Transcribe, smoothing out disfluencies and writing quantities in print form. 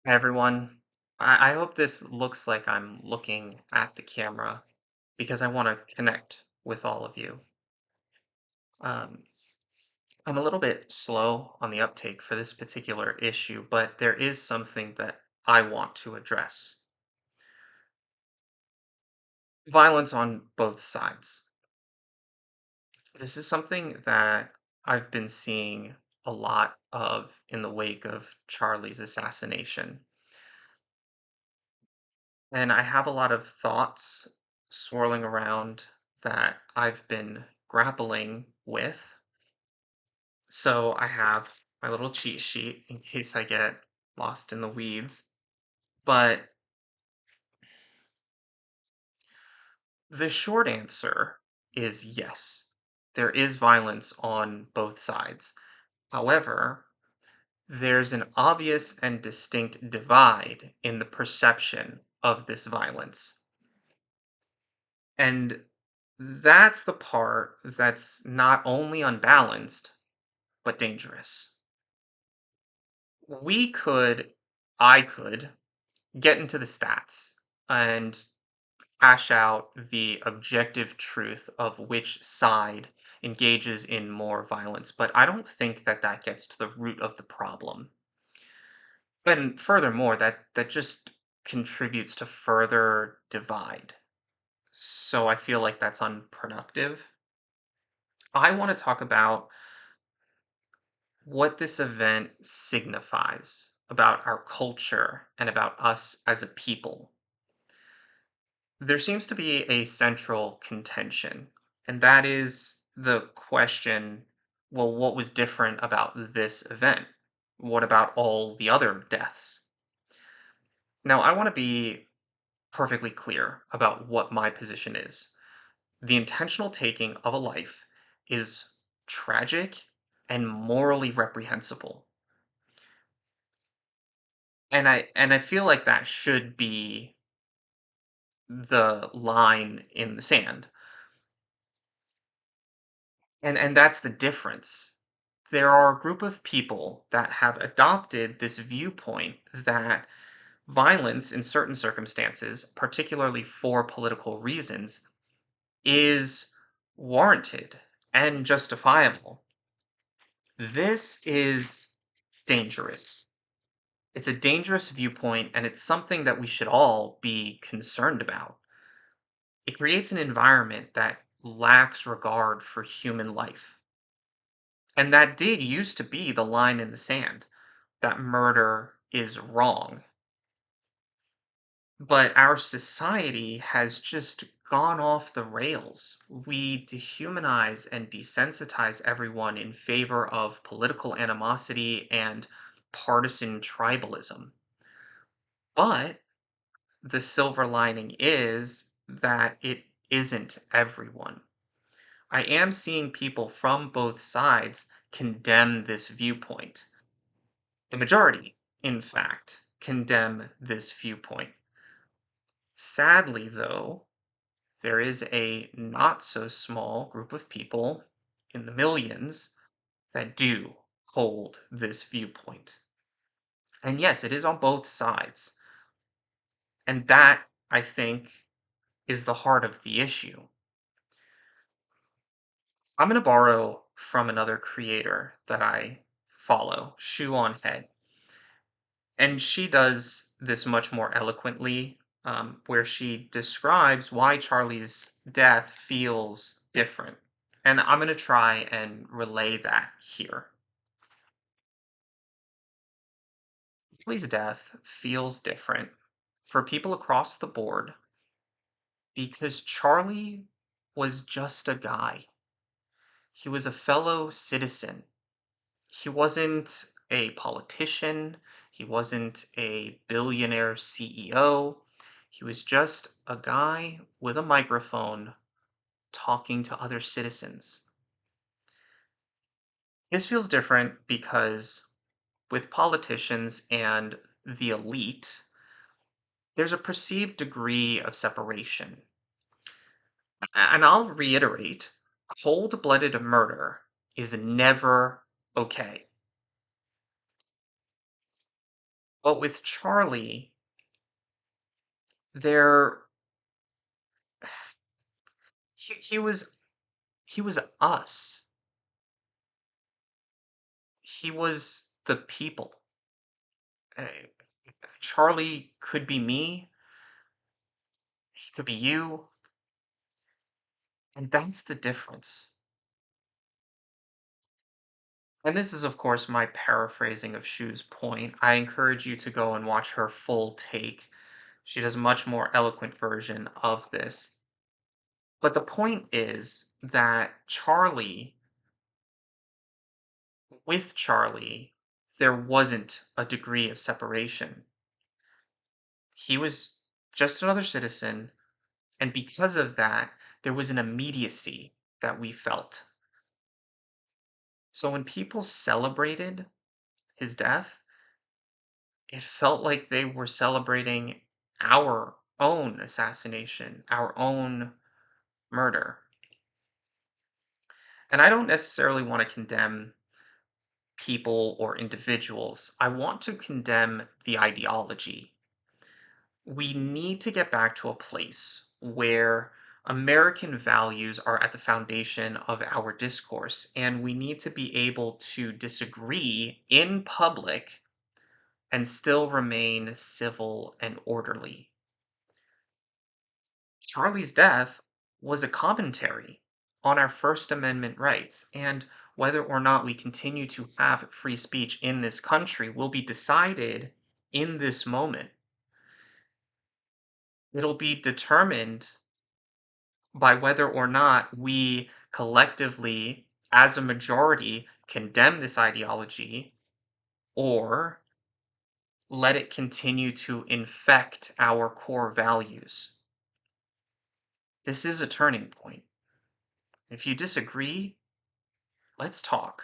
Hi, everyone. I hope this looks like I'm looking at the camera because I want to connect with all of you. Um, I'm a little bit slow on the uptake for this particular issue, but there is something that I want to address. Violence on both sides. This is something that I've been seeing a lot of in the wake of Charlie's assassination. And I have a lot of thoughts swirling around that I've been grappling with. So I have my little cheat sheet in case I get lost in the weeds. But the short answer is yes, there is violence on both sides. However, there's an obvious and distinct divide in the perception of this violence. And that's the part that's not only unbalanced, but dangerous. We could, I could, get into the stats and hash out the objective truth of which side engages in more violence, but I don't think that that gets to the root of the problem. And furthermore, that just contributes to further divide. So I feel like that's unproductive. I want to talk about what this event signifies about our culture and about us as a people. There seems to be a central contention, and that is the question, well, what was different about this event? What about all the other deaths? Now, I want to be perfectly clear about what my position is. The intentional taking of a life is tragic and morally reprehensible. And I feel like that should be the line in the sand. And that's the difference. There are a group of people that have adopted this viewpoint that violence in certain circumstances, particularly for political reasons, is warranted and justifiable. This is dangerous. It's a dangerous viewpoint, and it's something that we should all be concerned about. It creates an environment that lacks regard for human life. And that did used to be the line in the sand that murder is wrong. But our society has just gone off the rails. We dehumanize and desensitize everyone in favor of political animosity and partisan tribalism. But the silver lining is that it isn't everyone. I am seeing people from both sides condemn this viewpoint. The majority, in fact, condemn this viewpoint. Sadly, though, there is a not so small group of people in the millions that do hold this viewpoint. And yes, it is on both sides. And that, I think, is the heart of the issue. I'm going to borrow from another creator that I follow, Shoe on Head. And she does this much more eloquently, where she describes why Charlie's death feels different. And I'm going to try and relay that here. Charlie's death feels different for people across the board because Charlie was just a guy. He was a fellow citizen. He wasn't a politician. He wasn't a billionaire CEO. He was just a guy with a microphone talking to other citizens. This feels different because with politicians and the elite, there's a perceived degree of separation. And I'll reiterate, cold blooded murder is never okay. But with Charlie, there he was us. He was the people. Uh, Charlie could be me, he could be you, and that's the difference. And this is, of course, my paraphrasing of Shu's point. I encourage you to go and watch her full take. She does a much more eloquent version of this. But the point is that with Charlie, there wasn't a degree of separation. He was just another citizen, and because of that, there was an immediacy that we felt. So when people celebrated his death, it felt like they were celebrating our own assassination, our own murder. And I don't necessarily want to condemn people or individuals. I want to condemn the ideology. We need to get back to a place where American values are at the foundation of our discourse, and we need to be able to disagree in public and still remain civil and orderly. Charlie's death was a commentary on our First Amendment rights, and whether or not we continue to have free speech in this country will be decided in this moment. It'll be determined by whether or not we collectively, as a majority, condemn this ideology or let it continue to infect our core values. This is a turning point. If you disagree, let's talk.